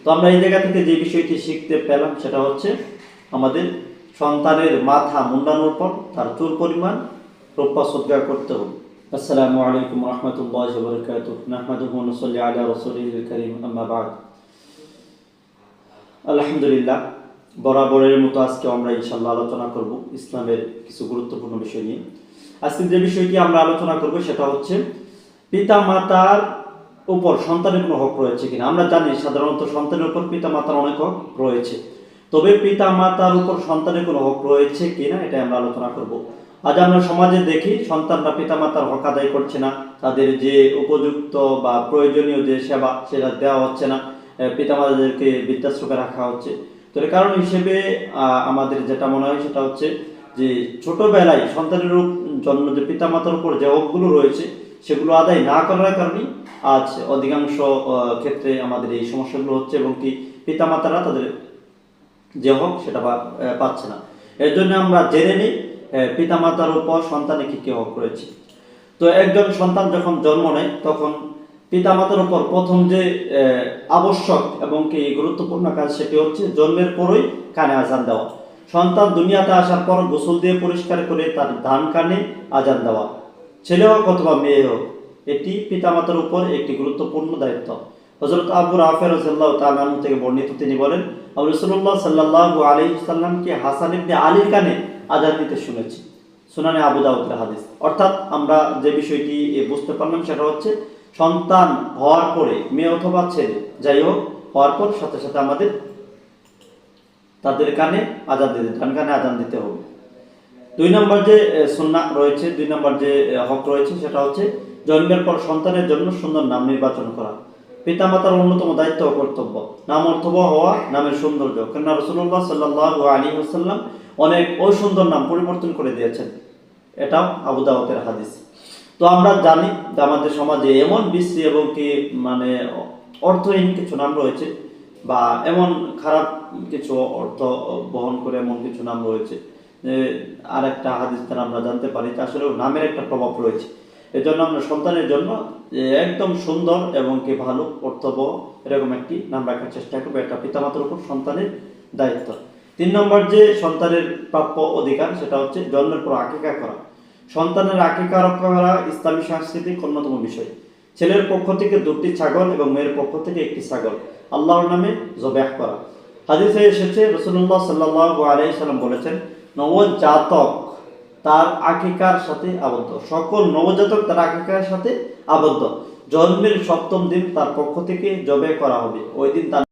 তো আমরা এই জায়গা থেকে যে বিষয়টি শিখতে পেলাম সেটা হচ্ছে আমাদের সন্তানের মাথা মুন্ডানোর পর তার চুল পরিমাণ রূপা সদকা করতে হবে। আসসালামু আলাইকুম ওয়া রাহমাতুল্লাহি ওয়া বারাকাতুহু। নাহমাদুহু ওয়া নুসাল্লি আলা রাসূলিল কারীম, আম্মা বা'দ। আলহামদুলিল্লাহ, বরাবরের মতো আজকে আমরা ইনশাআল্লাহ আলোচনা করব ইসলামের কিছু গুরুত্বপূর্ণ বিষয় নিয়ে। আজকে যে বিষয়টি আমরা আলোচনা করব সেটা হচ্ছে পিতা মাতার উপর সন্তানের কোনো হক রয়েছে কিনা। আমরা জানি সাধারণত সন্তানের উপর পিতা মাতার অনেক হক রয়েছে, তবে পিতা মাতার উপর সন্তানের কোনো হক রয়েছে কিনা এটা আমরা আলোচনা করব। আজ আমরা সমাজে দেখি সন্তানরা পিতা মাতার হক আদায় করছে না, তাদের যে উপযুক্ত বা প্রয়োজনীয় যে সেবা সেটা দেওয়া হচ্ছে না, পিতা মাতাদেরকে বৃদ্ধাশ্রমে রাখা হচ্ছে। তো এর কারণ হিসেবে আমাদের যেটা মনে হয় সেটা হচ্ছে যে ছোটবেলায় সন্তানের জন্য যে পিতা মাতার উপর যে হকগুলো রয়েছে সেগুলো আদায় না করার কারণে আজ অধিকাংশ ক্ষেত্রে আমাদের এই সমস্যাগুলো হচ্ছে, এবং কি পিতা মাতারা তাদের যে হক সেটা পাচ্ছে না। এর জন্য আমরা জেনে নিই পিতা মাতার উপর সন্তানের কি কি হক রয়েছে। তো একজন সন্তান যখন জন্ম নেয় তখন পিতা মাতার উপর প্রথম যে আবশ্যক এবং কি গুরুত্বপূর্ণ কাজ সেটি হচ্ছে জন্মের পরই কানে আজান দেওয়া। সন্তান দুনিয়াতে আসার পর গোসল দিয়ে পরিষ্কার করে তার ডান কানে আজান দেওয়া, ছেলে হোক অথবা মেয়ে হোক, এটি পিতামাতার উপর একটি গুরুত্বপূর্ণ দায়িত্ব। হযরত আবু রাফি রাদিয়াল্লাহু তাআলা আনহু থেকে বর্ণিত, তিনি বলেন আমি রাসূলুল্লাহ সাল্লাল্লাহু আলাইহি ওয়াসাল্লামকে হাসান ইবনে আলীর কানে আজান দিতে শুনেছি। সুনানে আবু দাউদের হাদিস। অর্থাৎ আমরা যে বিষয়টি বুঝতে পারলাম সেটা হচ্ছে সন্তান হওয়ার পরে মেয়ে অথবা ছেলে যাই হোক হওয়ার পর সাথে সাথে আমাদের তাদের কানে আজান দিতে, ডান কানে আজান দিতে হবে। দুই নম্বর যে সুন্নাহ রয়েছে, দুই নম্বর যে হক রয়েছে সেটা হচ্ছে জন্মের পর সন্তানের জন্য সুন্দর নাম নির্বাচন করা। পিতামাতার অন্যতম দায়িত্ব ও কর্তব্য নাম অর্থবহ হওয়া, নামের সৌন্দর্য। কেননা রাসূলুল্লাহ সাল্লাল্লাহু আলাইহি ওয়াসাল্লাম অনেক অসুন্দর নাম পরিবর্তন করে দিয়েছেন, এটাও আবু দাউদের হাদিস। তো আমরা জানি যে আমাদের সমাজে এমন বিশ্রী এবং কি অর্থহীন কিছু নাম রয়েছে, বা এমন খারাপ কিছু অর্থ বহন করে এমন কিছু নাম রয়েছে যে আর একটা হাদিস দ্বারা আমরা জানতে পারি যে আসলে নামের একটা প্রভাব রয়েছে। এই জন্য আমরা সন্তানের জন্য একদম সুন্দর এবং কি ভালো অর্থবহ এরকম একটি নাম রাখার চেষ্টা করবো। এটা পিতামাতার উপর সন্তানের দায়িত্ব। 3 নম্বর যে সন্তানের প্রাপ্য অধিকার সেটা হচ্ছে জন্মের পর আকিকা করা। সন্তানের আকিকা রক্ষা করা ইসলামী সাংস্কৃতিক অন্যতম বিষয়। ছেলের পক্ষ থেকে 2টি ছাগল এবং মেয়ের পক্ষ থেকে 1টি ছাগল আল্লাহর নামে জবাহ করা। হাদিসে এসেছে রাসূলুল্লাহ সাল্লাল্লাহু আলাইহি সাল্লাম বলেছেন নবজাতক তার আকিকার সাথে আবদ্ধ, সকল নবজাতক তার আকিকার সাথে আবদ্ধ। জন্মের 7ম দিন তার পক্ষ থেকে জবাহ করা হবে, ওই দিন তার